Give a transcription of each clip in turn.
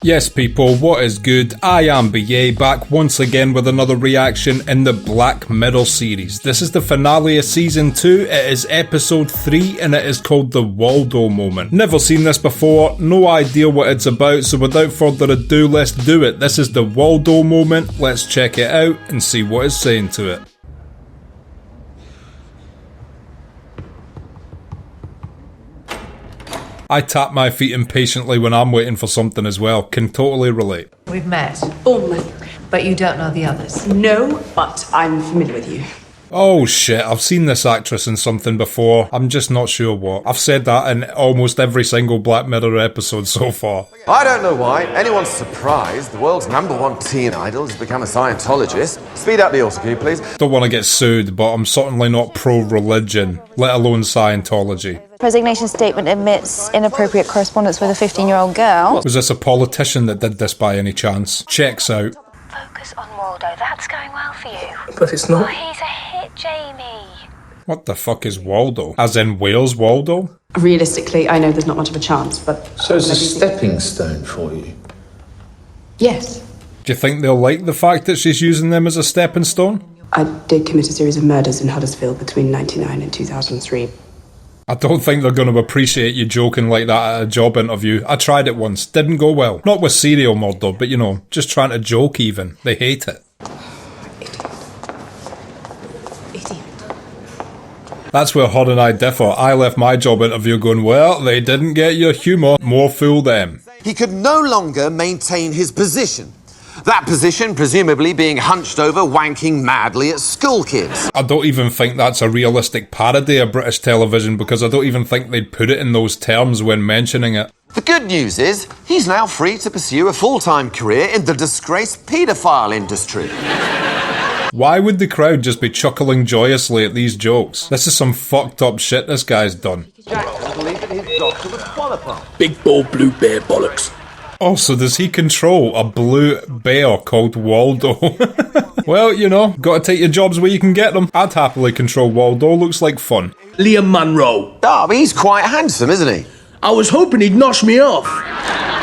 Yes people, what is good? I am BA, back once again with another reaction in the Black Mirror series. This is the finale of season 2, it is episode 3 and it is called the Waldo moment. Never seen this before, no idea what it's about, so without further ado, let's do it. This is the Waldo moment, let's check it out and see what it's saying to it. I tap my feet impatiently when I'm waiting for something as well. Can totally relate. We've met. Bournemouth. But you don't know the others. No, but I'm familiar with you. Oh shit, I've seen this actress in something before. I'm just not sure what. I've said that in almost every single Black Mirror episode so far. I don't know why anyone's surprised the world's #1 teen idol has become a Scientologist. Speed up the autocue, please. Don't want to get sued, but I'm certainly not pro-religion, let alone Scientology. Resignation statement admits inappropriate correspondence with a 15-year-old girl. Was this a politician that did this by any chance? Checks out. Focus on Waldo, that's going well for you. But it's not. Oh, he's a hit, Jamie. What the fuck is Waldo? As in Wales Waldo? Realistically, I know there's not much of a chance, but... So it's a stepping stone for you? Yes. Do you think they'll like the fact that she's using them as a stepping stone? I did commit a series of murders in Huddersfield between 1999 and 2003. I don't think they're going to appreciate you joking like that at a job interview. I tried it once, didn't go well. Not with serial murder, but you know, just trying to joke even. They hate it. Idiot. That's where Hod and I differ. I left my job interview going, well, they didn't get your humour, more fool them. He could no longer maintain his position. That position presumably being hunched over, wanking madly at school kids. I don't even think that's a realistic parody of British television because I don't even think they'd put it in those terms when mentioning it. The good news is, he's now free to pursue a full-time career in the disgraced paedophile industry. Why would the crowd just be chuckling joyously at these jokes? This is some fucked up shit this guy's done. Jackson believed that his doctor was qualified. Big ball blue bear bollocks. Also, does he control a blue bear called Waldo? Well, you know, gotta take your jobs where you can get them. I'd happily control Waldo, looks like fun. Liam Munro. Oh, but he's quite handsome, isn't he? I was hoping he'd nosh me off.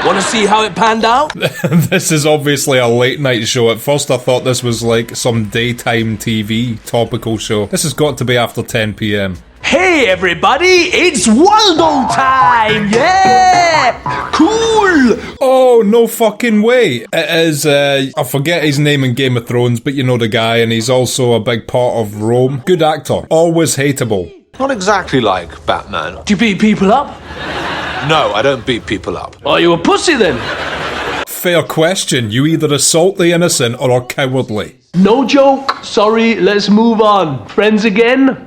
Want to see how it panned out? This is obviously a late night show. At first I thought this was like some daytime TV topical show. This has got to be after 10 PM. Hey everybody, it's Waldo time! Yeah! Cool! Oh, no fucking way. It is, I forget his name in Game of Thrones, but you know the guy, and he's also a big part of Rome. Good actor. Always hateable. Not exactly like Batman. Do you beat people up? No, I don't beat people up. Are you a pussy then? Fair question. You either assault the innocent or are cowardly. No joke. Sorry, let's move on. Friends again?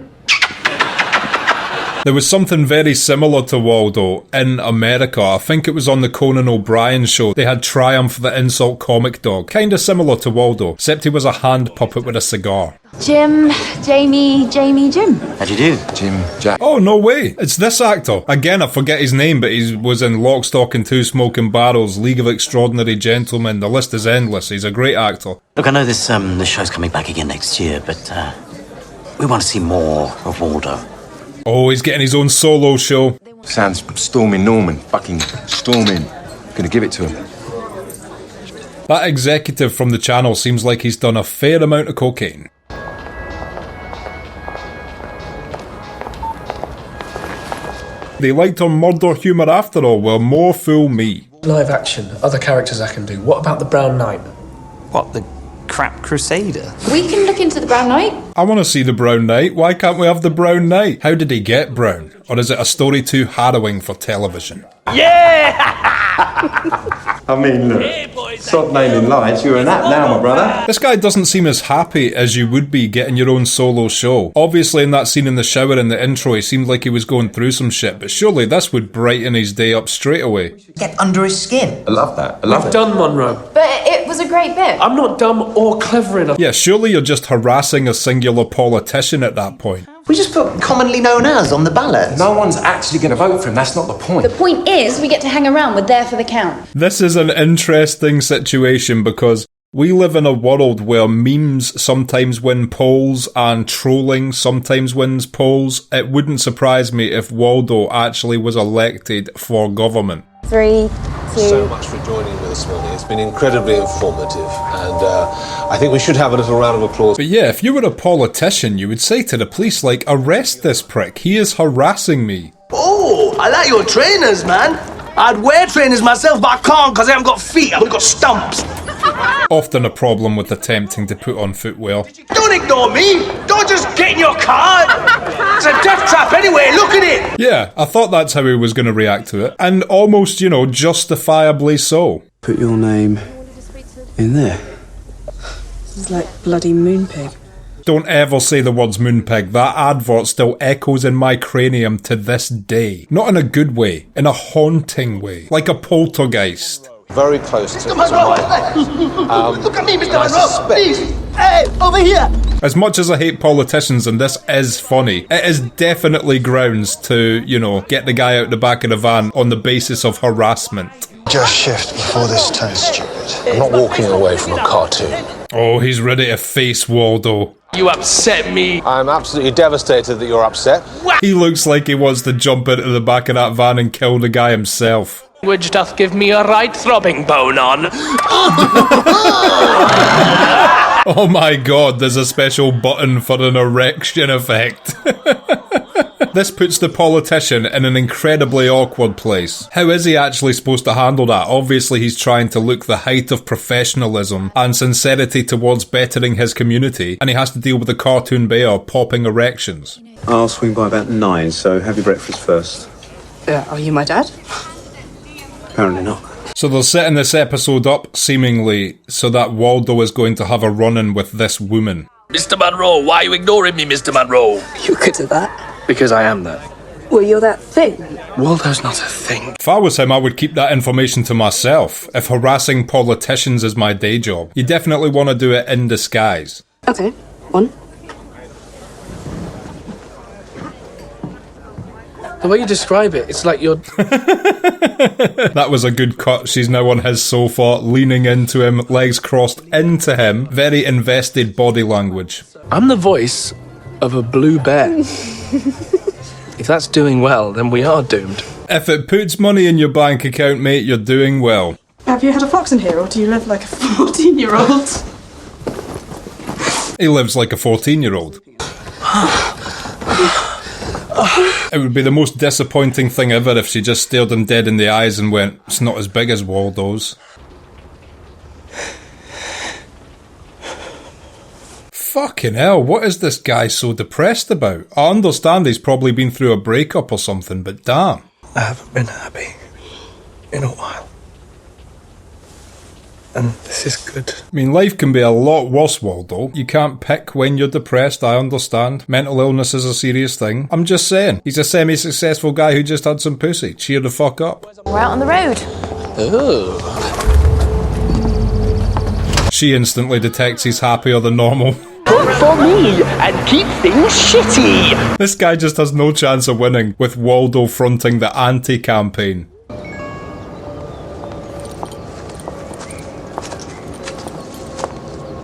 There was something very similar to Waldo in America. I think it was on the Conan O'Brien show. They had Triumph the Insult Comic Dog. Kinda similar to Waldo, except he was a hand puppet with a cigar. Jim, Jamie, Jim. How'd you do? Jim, Jack. Oh, no way. It's this actor. Again, I forget his name, but he was in Lock, Stock and Two Smoking Barrels, League of Extraordinary Gentlemen. The list is endless. He's a great actor. Look, I know this show's coming back again next year, but we want to see more of Waldo. Oh, he's getting his own solo show. Sounds storming Norman. Fucking storming. Gonna give it to him. That executive from the channel seems like he's done a fair amount of cocaine. They liked our murder humour after all. Well, more fool me. Live action, other characters I can do. What about the Brown Knight? What, the crap crusader? We can look into the Brown Knight. I want to see the Brown Knight. Why can't we have the Brown Knight? How did he get brown? Or is it a story too harrowing for television? Yeah! I mean, look, sod naming lights, you're an app now, my brother. This guy doesn't seem as happy as you would be getting your own solo show. Obviously in that scene in the shower in the intro, he seemed like he was going through some shit, but surely this would brighten his day up straight away. Get under his skin. I love that. I love it. Done, Munro. But it was a great bit. I'm not dumb or clever enough. Yeah, surely you're just harassing a singular politician at that point. We just put commonly known as on the ballot. No one's actually going to vote for him. That's not the point. The point is, we get to hang around. We're there for the count. This is an interesting situation because we live in a world where memes sometimes win polls and trolling sometimes wins polls. It wouldn't surprise me if Waldo actually was elected for government. 3, 2... So much for joining me this morning. It's been incredibly informative, and I think we should have a little round of applause. But yeah, if you were a politician, you would say to the police, like, arrest this prick, he is harassing me. Oh, I like your trainers, man. I'd wear trainers myself, but I can't because I haven't got feet. I've only got stumps. Often a problem with attempting to put on footwear. Don't ignore me. Don't just get in your car. It's a death trap anyway. Look at it. Yeah, I thought that's how he was going to react to it. And almost, you know, justifiably so. Put your name in there. This is like bloody Moonpig. Don't ever say the words moonpig. That advert still echoes in my cranium to this day. Not in a good way, in a haunting way. Like a poltergeist. Very close to Mr. Monroe. Look at me, Mr. Monroe. Please. Hey, over here. As much as I hate politicians, and this is funny, it is definitely grounds to, you know, get the guy out the back of the van on the basis of harassment. Just shift before this turns stupid. I'm not walking away from a cartoon. Oh, he's ready to face Waldo. You upset me. I'm absolutely devastated that you're upset. He looks like he wants to jump into the back of that van and kill the guy himself. Which doth give me a right throbbing bone on. Oh my god, there's a special button for an erection effect. This puts the politician in an incredibly awkward place. How is he actually supposed to handle that? Obviously he's trying to look the height of professionalism and sincerity towards bettering his community, and he has to deal with a cartoon bear popping erections. I'll swing by about 9, so have your breakfast first. Are you my dad? Apparently not. So they're setting this episode up, seemingly, so that Waldo is going to have a run-in with this woman. Mr. Monroe, why are you ignoring me, Mr. Monroe? You're good at that. Because I am that. Well, you're that thing. Waldo's not a thing. If I was him, I would keep that information to myself. If harassing politicians is my day job, you definitely want to do it in disguise. Okay, 1. The way you describe it, it's like you're... That was a good cut. She's now on his sofa, leaning into him, legs crossed into him. Very invested body language. I'm the voice of a blue bear. If that's doing well, then we are doomed. If it puts money in your bank account, mate, you're doing well. Have you had a fox in here, or do you live like a 14-year-old? He lives like a 14-year-old. It would be the most disappointing thing ever if she just stared him dead in the eyes and went, "It's not as big as Waldo's." Fucking hell, what is this guy so depressed about? I understand he's probably been through a breakup or something, but damn. I haven't been happy in a while. And this is good. I mean, life can be a lot worse, Waldo. You can't pick when you're depressed, I understand. Mental illness is a serious thing. I'm just saying, he's a semi-successful guy who just had some pussy. Cheer the fuck up. We're out on the road. Ooh. She instantly detects he's happier than normal. Vote for me and keep things shitty. This guy just has no chance of winning, with Waldo fronting the anti-campaign.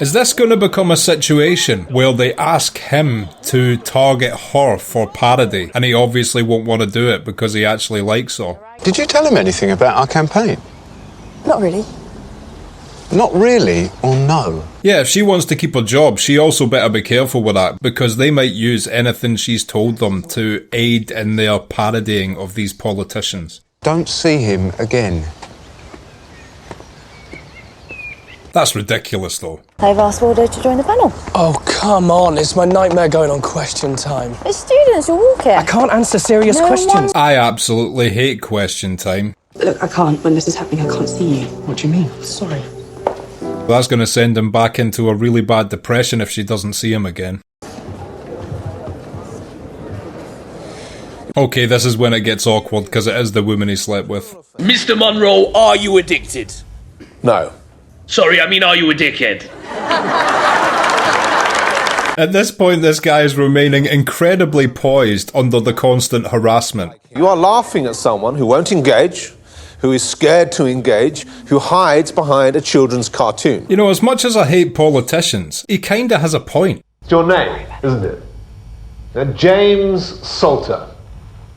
Is this going to become a situation where they ask him to target her for parody, and he obviously won't want to do it because he actually likes her? Did you tell him anything about our campaign? Not really. Not really, or no? Yeah, if she wants to keep her job, she also better be careful with that, because they might use anything she's told them to aid in their parodying of these politicians. Don't see him again. That's ridiculous, though. They've asked Waldo to join the panel. Oh, come on. It's my nightmare going on question time. It's students, you're walking. I can't answer serious questions. I absolutely hate question time. Look, I can't. When this is happening, I can't see you. What do you mean? Sorry. That's going to send him back into a really bad depression if she doesn't see him again. Okay, this is when it gets awkward, because it is the woman he slept with. Mr. Monroe, are you addicted? No. Sorry, I mean, are you a dickhead? At this point, this guy is remaining incredibly poised under the constant harassment. You are laughing at someone who won't engage, who is scared to engage, who hides behind a children's cartoon. You know, as much as I hate politicians, he kinda has a point. It's your name, isn't it? James Salter.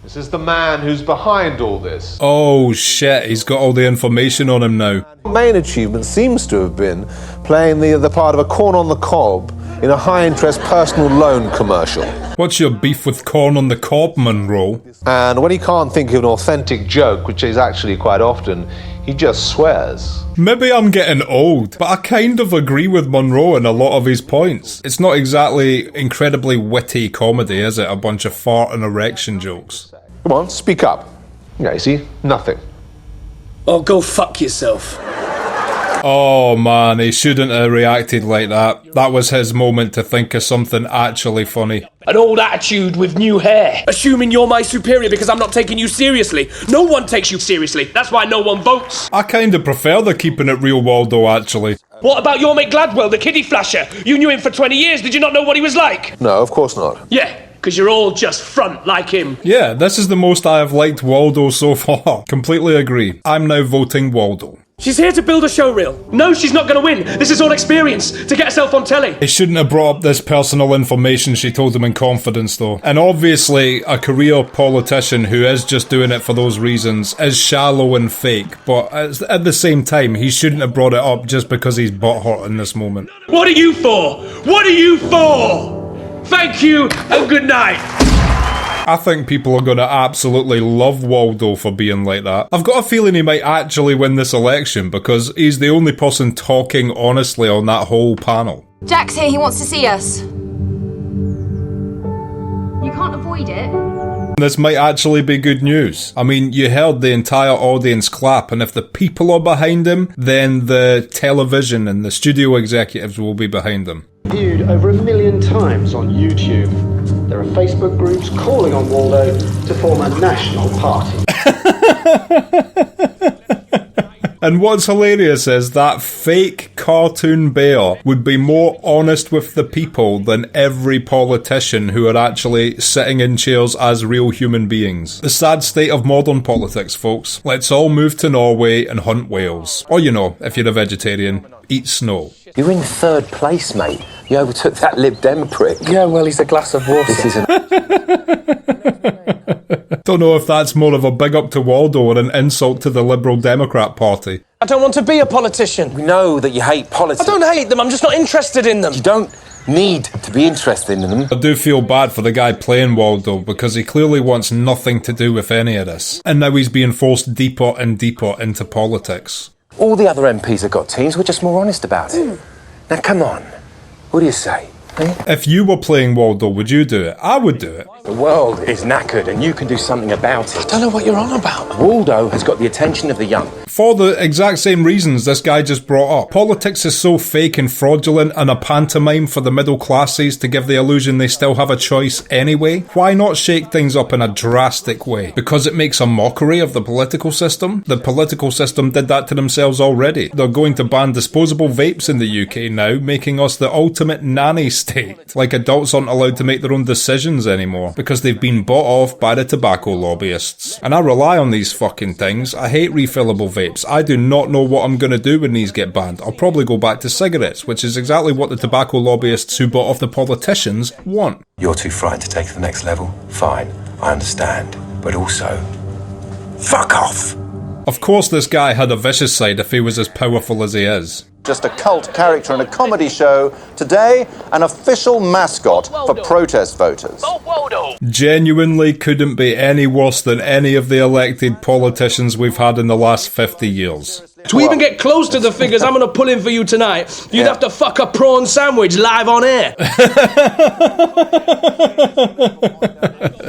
This is the man who's behind all this. Oh shit, he's got all the information on him now. Main achievement seems to have been playing the part of a corn on the cob in a high-interest personal loan commercial. What's your beef with corn on the cob, Monroe? And when he can't think of an authentic joke, which is actually quite often, he just swears. Maybe I'm getting old, but I kind of agree with Monroe in a lot of his points. It's not exactly incredibly witty comedy, is it? A bunch of fart and erection jokes. Come on, speak up. Yeah, you see, nothing. Oh, go fuck yourself. Oh man, he shouldn't have reacted like that. That was his moment to think of something actually funny. An old attitude with new hair. Assuming you're my superior because I'm not taking you seriously. No one takes you seriously. That's why no one votes. I kind of prefer the keeping it real Waldo, actually. What about your mate Gladwell, the kiddie flasher? You knew him for 20 years. Did you not know what he was like? No, of course not. Yeah, because you're all just front like him. Yeah, this is the most I have liked Waldo so far. Completely agree. I'm now voting Waldo. She's here to build a showreel. No, she's not going to win. This is all experience, to get herself on telly. He shouldn't have brought up this personal information she told him in confidence, though. And obviously, a career politician who is just doing it for those reasons is shallow and fake, but at the same time, he shouldn't have brought it up just because he's butthurt in this moment. What are you for? What are you for? Thank you, and good night. I think people are going to absolutely love Waldo for being like that. I've got a feeling he might actually win this election because he's the only person talking honestly on that whole panel. Jack's here, he wants to see us. You can't avoid it. This might actually be good news. I mean, you heard the entire audience clap, and if the people are behind him, then the television and the studio executives will be behind him. Viewed over 1 million times on YouTube. There are Facebook groups calling on Waldo to form a national party. And what's hilarious is that fake cartoon bear would be more honest with the people than every politician who are actually sitting in chairs as real human beings. The sad state of modern politics, folks. Let's all move to Norway and hunt whales. Or, you know, if you're a vegetarian, eat snow. You're in third place, mate. You overtook that Lib Dem prick. Yeah, well, he's a glass of water. This isn't... Don't know if that's more of a big up to Waldo or an insult to the Liberal Democrat Party. I don't want to be a politician. We know that you hate politics. I don't hate them, I'm just not interested in them. You don't need to be interested in them. I do feel bad for the guy playing Waldo because he clearly wants nothing to do with any of this. And now he's being forced deeper and deeper into politics. All the other MPs have got teams, we're just more honest about it. Now come on, what do you say? If you were playing Waldo, would you do it? I would do it. The world is knackered and you can do something about it. I don't know what you're on about. Waldo has got the attention of the young. For the exact same reasons this guy just brought up. Politics is so fake and fraudulent and a pantomime for the middle classes to give the illusion they still have a choice anyway. Why not shake things up in a drastic way? Because it makes a mockery of the political system? The political system did that to themselves already. They're going to ban disposable vapes in the UK now, making us the ultimate nanny state. Like adults aren't allowed to make their own decisions anymore because they've been bought off by the tobacco lobbyists. And I rely on these fucking things. I hate refillable vapes. I do not know what I'm going to do when these get banned. I'll probably go back to cigarettes, which is exactly what the tobacco lobbyists who bought off the politicians want. You're too frightened to take it to the next level? Fine, I understand. But also, fuck off! Of course this guy had a vicious side if he was as powerful as he is. Just a cult character in a comedy show. Today, an official mascot for protest voters. Genuinely couldn't be any worse than any of the elected politicians we've had in the last 50 years. To even get close to the figures I'm going to pull in for you tonight, you'd have to fuck a prawn sandwich live on air.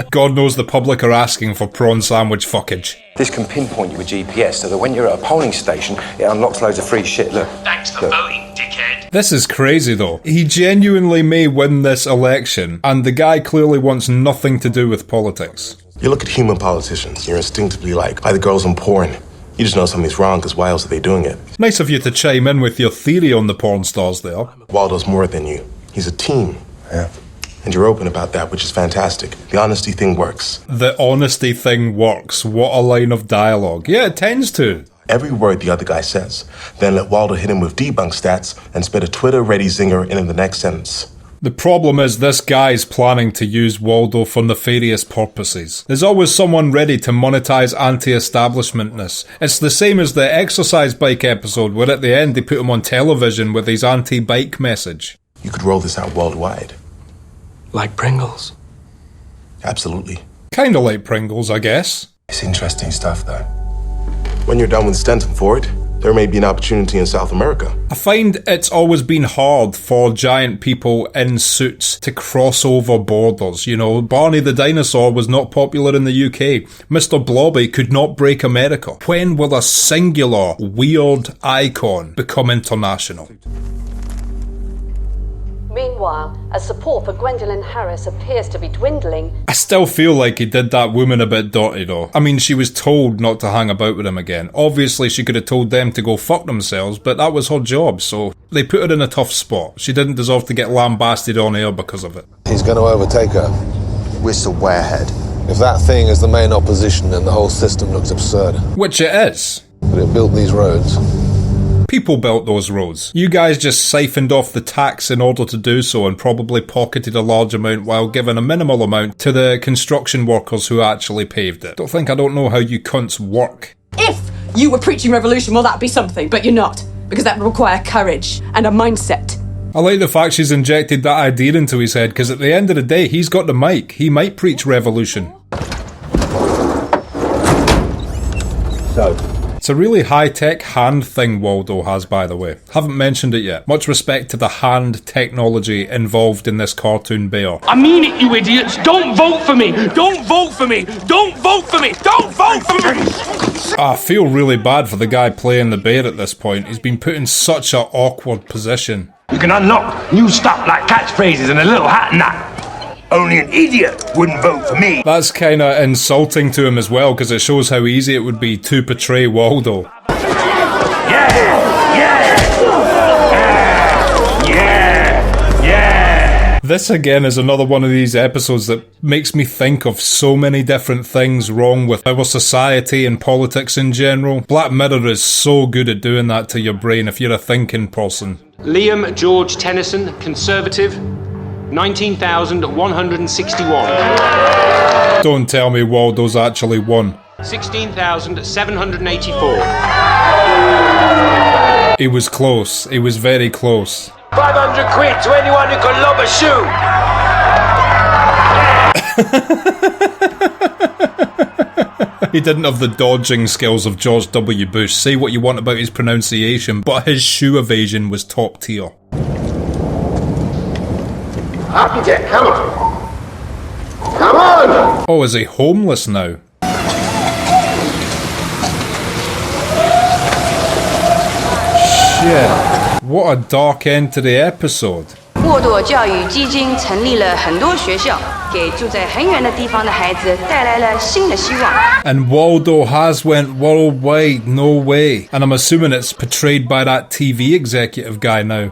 God knows the public are asking for prawn sandwich fuckage. This can pinpoint you with GPS so that when you're at a polling station, it unlocks loads of free shit. Look. Thanks for voting, dickhead. This is crazy though. He genuinely may win this election, and the guy clearly wants nothing to do with politics. You look at human politicians, you're instinctively like, by the girls in porn. You just know something's wrong because why else are they doing it? Nice of you to chime in with your theory on the porn stars there. Waldo's more than you. He's a team. Yeah. And you're open about that, which is fantastic. The honesty thing works. The honesty thing works. What a line of dialogue. Yeah, it tends to. Every word the other guy says. Then let Waldo hit him with debunk stats and spit a Twitter-ready zinger in the next sentence. The problem is this guy's planning to use Waldo for nefarious purposes. There's always someone ready to monetize anti-establishmentness. It's the same as the exercise bike episode where at the end they put him on television with his anti-bike message. You could roll this out worldwide. Like Pringles? Absolutely. Kinda like Pringles, I guess. It's interesting stuff, though. When you're done with Stanton Ford, there may be an opportunity in South America. I find it's always been hard for giant people in suits to cross over borders. You know, Barney the dinosaur was not popular in the UK. Mr. Blobby could not break America. When will a singular, weird icon become international? Meanwhile, as support for Gwendolyn Harris appears to be dwindling... I still feel like he did that woman a bit dirty though. I mean, she was told not to hang about with him again. Obviously, she could have told them to go fuck themselves, but that was her job, so they put her in a tough spot. She didn't deserve to get lambasted on air because of it. He's going to overtake her. Whistle Warehead. If that thing is the main opposition, then the whole system looks absurd. Which it is. But it built these roads. People built those roads. You guys just siphoned off the tax in order to do so and probably pocketed a large amount while giving a minimal amount to the construction workers who actually paved it. I don't know how you cunts work. If you were preaching revolution, well, that'd be something, but you're not. Because that would require courage and a mindset. I like the fact she's injected that idea into his head, because at the end of the day, he's got the mic. He might preach revolution. So... It's a really high-tech hand thing Waldo has, by the way. Haven't mentioned it yet. Much respect to the hand technology involved in this cartoon bear. I mean it, you idiots! Don't vote for me! Don't vote for me! Don't vote for me! Don't vote for me! I feel really bad for the guy playing the bear at this point. He's been put in such an awkward position. You can unlock new stuff like catchphrases and a little hat and that. Only an idiot wouldn't vote for me. That's kinda insulting to him as well, because it shows how easy it would be to portray Waldo. This again is another one of these episodes that makes me think of so many different things wrong with our society and politics in general. Black Mirror is so good at doing that to your brain if you're a thinking person. Liam George Tennyson, Conservative, 19,161. Don't tell me Waldo's actually won. 16,784. He was close. He was very close. 500 quid to anyone who can lob a shoe. He didn't have the dodging skills of George W. Bush. Say what you want about his pronunciation, but his shoe evasion was top tier. Architect, come on! Come on! Oh, is he homeless now? Shit. What a dark end to the episode. 沃朵教育基金成立了很多学校，给住在很远的地方的孩子带来了新的希望。 And Waldo has went worldwide, no way. And I'm assuming it's portrayed by that TV executive guy now.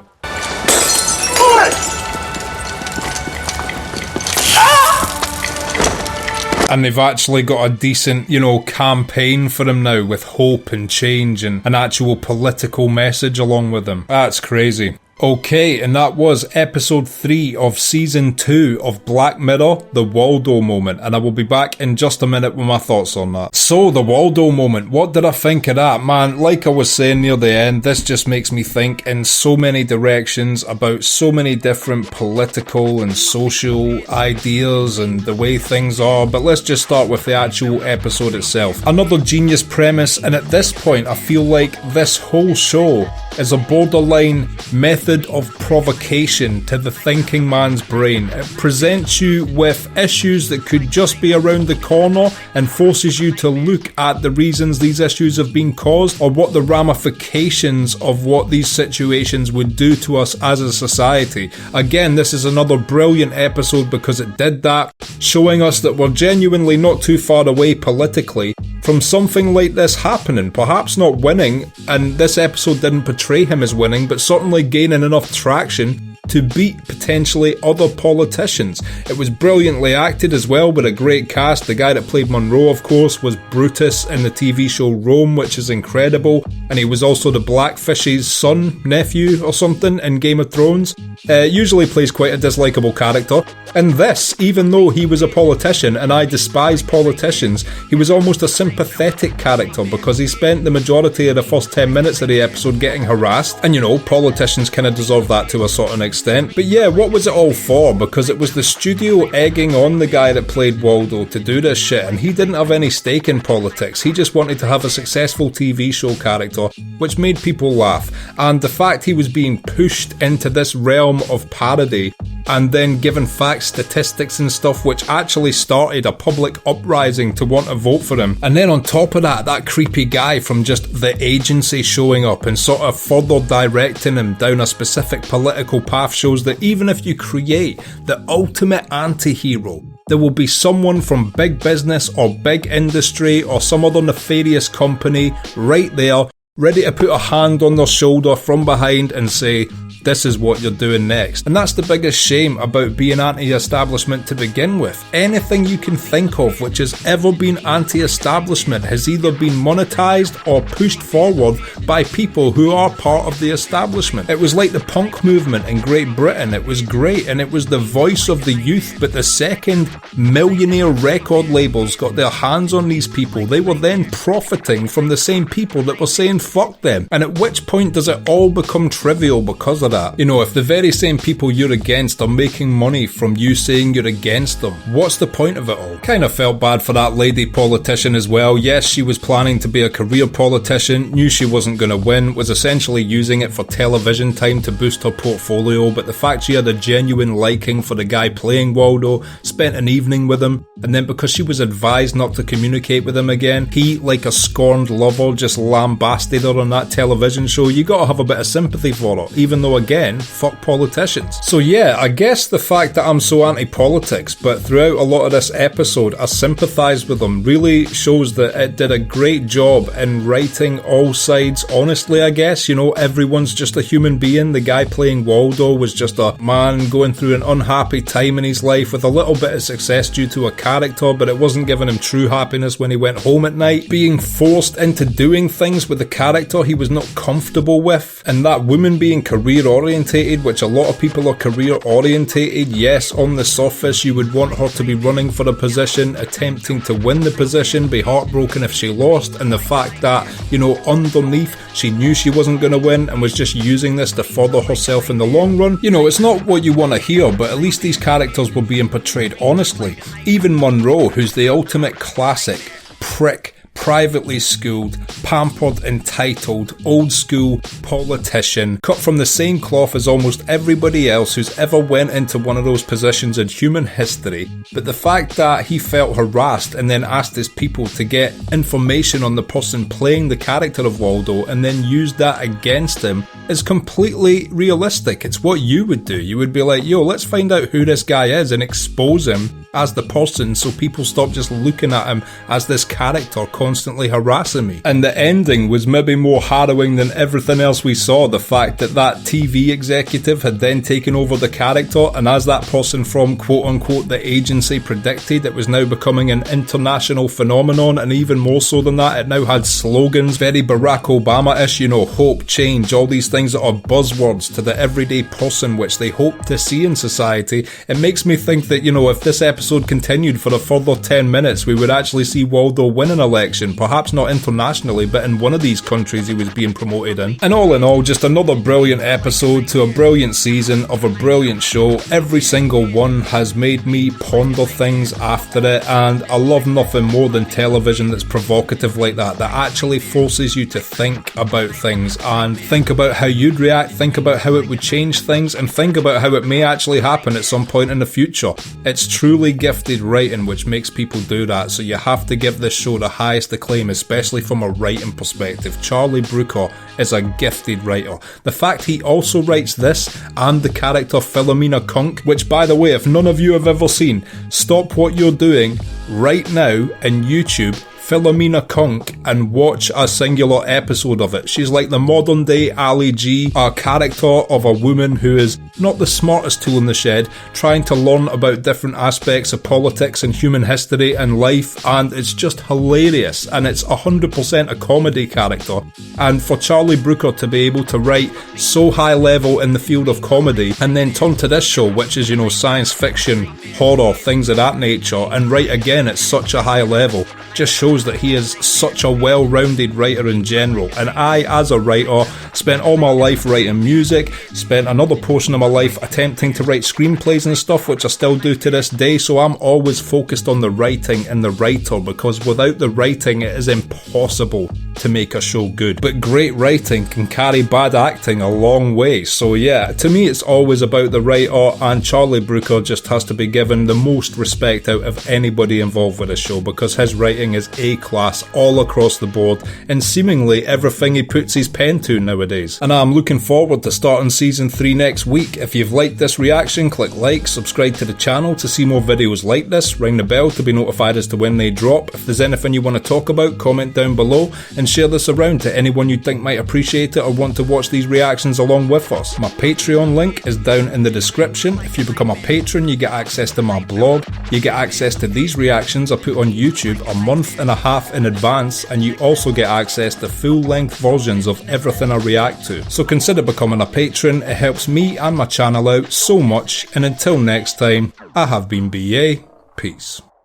And they've actually got a decent, campaign for him now with hope and change and an actual political message along with them. That's crazy. Okay, and that was episode 3 of season 2 of Black Mirror, the Waldo moment, and I will be back in just a minute with my thoughts on that. So, the Waldo moment, what did I think of that? Man, like I was saying near the end, this just makes me think in so many directions about so many different political and social ideas and the way things are, but let's just start with the actual episode itself. Another genius premise, and at this point I feel like this whole show is a borderline method of provocation to the thinking man's brain. It presents you with issues that could just be around the corner and forces you to look at the reasons these issues have been caused or what the ramifications of what these situations would do to us as a society. Again, this is another brilliant episode because it did that, showing us that we're genuinely not too far away politically from something like this happening, perhaps not winning, and this episode didn't portray him as winning, but certainly gaining enough traction to beat potentially other politicians. It was brilliantly acted as well, with a great cast. The guy that played Monroe, of course, was Brutus in the TV show Rome, which is incredible, and he was also the Blackfish's son, nephew or something in Game of Thrones. Usually plays quite a dislikable character. And this, even though he was a politician, and I despise politicians, he was almost a sympathetic character because he spent the majority of the first 10 minutes of the episode getting harassed. And you know, politicians kind of deserve that to a certain extent. But yeah, what was it all for? Because it was the studio egging on the guy that played Waldo to do this shit, and he didn't have any stake in politics. He just wanted to have a successful TV show character, which made people laugh. And the fact he was being pushed into this realm of parody and then given facts, statistics and stuff, which actually started a public uprising to want to vote for him. And then on top of that, that creepy guy from just the agency showing up and sort of further directing him down a specific political path shows that even if you create the ultimate anti-hero, there will be someone from big business or big industry or some other nefarious company right there, ready to put a hand on their shoulder from behind and say, this is what you're doing next. And that's the biggest shame about being anti-establishment to begin with. Anything you can think of which has ever been anti-establishment has either been monetized or pushed forward by people who are part of the establishment. It was like the punk movement in Great Britain. It was great and it was the voice of the youth, but the second millionaire record labels got their hands on these people, they were then profiting from the same people that were saying fuck them. And at which point does it all become trivial because of that? You know, if the very same people you're against are making money from you saying you're against them, what's the point of it all? Kind of felt bad for that lady politician as well. Yes, she was planning to be a career politician, knew she wasn't going to win, was essentially using it for television time to boost her portfolio, but the fact she had a genuine liking for the guy playing Waldo, spent an evening with him, and then because she was advised not to communicate with him again, he, like a scorned lover, just lambasted her on that television show. You gotta have a bit of sympathy for her, even though again, fuck politicians. So yeah, I guess the fact that I'm so anti-politics, but throughout a lot of this episode I sympathise with them, really shows that it did a great job in writing all sides honestly, I guess. You know, everyone's just a human being. The guy playing Waldo was just a man going through an unhappy time in his life with a little bit of success due to a character, but it wasn't giving him true happiness when he went home at night. Being forced into doing things with the character he was not comfortable with, and that woman being career orientated, which a lot of people are career orientated. Yes, on the surface you would want her to be running for the position, attempting to win the position, be heartbroken if she lost, and the fact that, you know, underneath she knew she wasn't going to win and was just using this to further herself in the long run. You know, it's not what you want to hear, but at least these characters were being portrayed honestly. Even Monroe, who's the ultimate classic prick, privately schooled, pampered, entitled, old school politician, cut from the same cloth as almost everybody else who's ever went into one of those positions in human history. But the fact that he felt harassed and then asked his people to get information on the person playing the character of Waldo and then used that against him is completely realistic. It's what you would do. You would be like, yo, let's find out who this guy is and expose him as the person so people stop just looking at him as this character constantly harassing me. And the ending was maybe more harrowing than everything else we saw. The fact that that TV executive had then taken over the character, and as that person from quote unquote the agency predicted, it was now becoming an international phenomenon, and even more so than that, it now had slogans, very Barack Obama-ish, you know, hope, change, all these things that are buzzwords to the everyday person which they hope to see in society. It makes me think that, you know, if this episode continued for a further 10 minutes, we would actually see Waldo win an election, perhaps not internationally, but in one of these countries he was being promoted in. And all in all, just another brilliant episode to a brilliant season of a brilliant show. Every single one has made me ponder things after it, and I love nothing more than television that's provocative like that actually forces you to think about things and think about how you'd react, think about how it would change things, and think about how it may actually happen at some point in the future. It's truly gifted writing which makes people do that, so you have to give this show the highest acclaim, especially from a writing perspective. Charlie Brooker is a gifted writer. The fact he also writes this and the character Philomena Kunk, which by the way, if none of you have ever seen, stop what you're doing right now and YouTube Philomena Kunk and watch a singular episode of it. She's like the modern day Ali G, a character of a woman who is not the smartest tool in the shed, trying to learn about different aspects of politics and human history and life, and it's just hilarious, and it's 100% a comedy character. And for Charlie Brooker to be able to write so high level in the field of comedy and then turn to this show, which is, you know, science fiction, horror, things of that nature, and write again at such a high level, just shows that he is such a well-rounded writer in general. And I, as a writer, spent all my life writing music, spent another portion of my life attempting to write screenplays and stuff, which I still do to this day, so I'm always focused on the writing and the writer, because without the writing it is impossible to make a show good. But great writing can carry bad acting a long way, so yeah, to me it's always about the writer, and Charlie Brooker just has to be given the most respect out of anybody involved with the show, because his writing is A-class all across the board in seemingly everything he puts his pen to nowadays. And I'm looking forward to starting season 3 next week. If you've liked this reaction, click like, subscribe to the channel to see more videos like this, ring the bell to be notified as to when they drop. If there's anything you want to talk about, comment down below and share this around to anyone you think might appreciate it or want to watch these reactions along with us. My Patreon link is down in the description. If you become a patron, you get access to my blog, you get access to these reactions I put on YouTube a month and a half in advance, and you also get access to full-length versions of everything I react to. So consider becoming a patron, it helps me and my channel out so much, and until next time, I have been BA, peace.